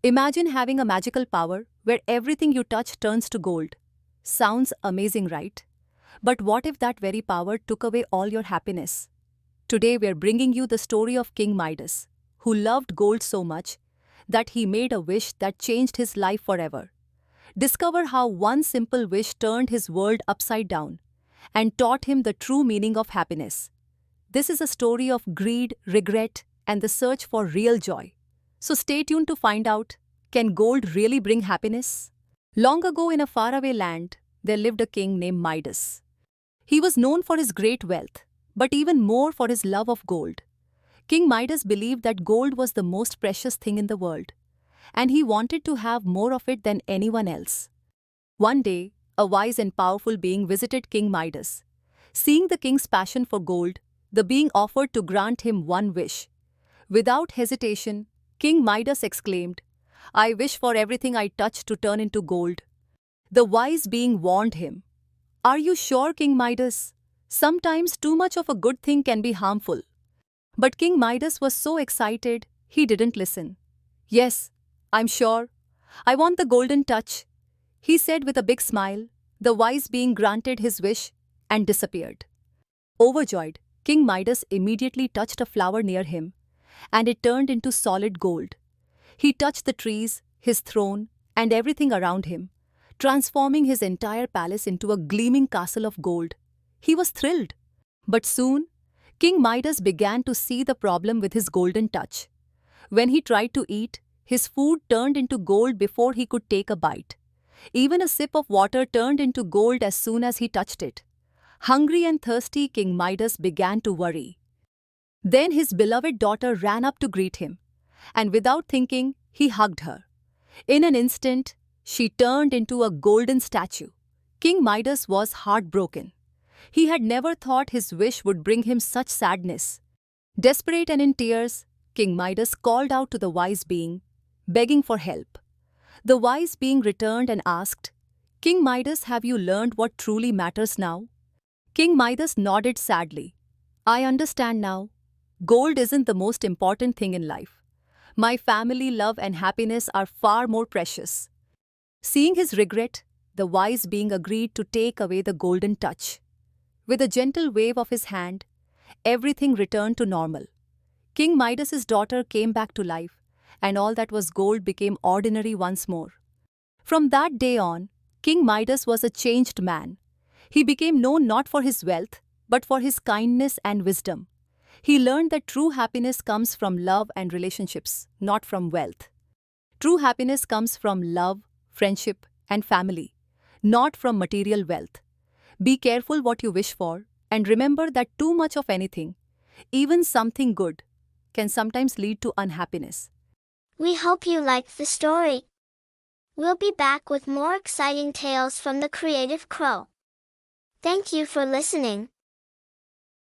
Imagine having a magical power where everything you touch turns to gold. Sounds amazing, right? But what if that very power took away all your happiness? Today we are bringing you the story of King Midas, who loved gold so much that he made a wish that changed his life forever. Discover how one simple wish turned his world upside down and taught him the true meaning of happiness. This is a story of greed, regret, and the search for real joy. So stay tuned to find out, can gold really bring happiness? Long ago in a faraway land, there lived a king named Midas. He was known for his great wealth, but even more for his love of gold. King Midas believed that gold was the most precious thing in the world, and he wanted to have more of it than anyone else. One day, a wise and powerful being visited King Midas. Seeing the king's passion for gold, the being offered to grant him one wish. Without hesitation, King Midas exclaimed, "I wish for everything I touch to turn into gold." The wise being warned him, "Are you sure, King Midas? Sometimes too much of a good thing can be harmful." But King Midas was so excited, he didn't listen. "Yes, I'm sure. I want the golden touch," he said with a big smile. The wise being granted his wish and disappeared. Overjoyed, King Midas immediately touched a flower near him, and it turned into solid gold. He touched the trees, his throne, and everything around him, transforming his entire palace into a gleaming castle of gold. He was thrilled. But soon, King Midas began to see the problem with his golden touch. When he tried to eat, his food turned into gold before he could take a bite. Even a sip of water turned into gold as soon as he touched it. Hungry and thirsty, King Midas began to worry. Then his beloved daughter ran up to greet him, and without thinking, he hugged her. In an instant, she turned into a golden statue. King Midas was heartbroken. He had never thought his wish would bring him such sadness. Desperate and in tears, King Midas called out to the wise being, begging for help. The wise being returned and asked, "King Midas, have you learned what truly matters now?" King Midas nodded sadly. "I understand now. Gold isn't the most important thing in life. My family, love, and happiness are far more precious." Seeing his regret, the wise being agreed to take away the golden touch. With a gentle wave of his hand, everything returned to normal. King Midas's daughter came back to life, and all that was gold became ordinary once more. From that day on, King Midas was a changed man. He became known not for his wealth, but for his kindness and wisdom. He learned that true happiness comes from love and relationships, not from wealth. True happiness comes from love, friendship, and family, not from material wealth. Be careful what you wish for, and remember that too much of anything, even something good, can sometimes lead to unhappiness. We hope you liked the story. We'll be back with more exciting tales from the Creative Crow. Thank you for listening.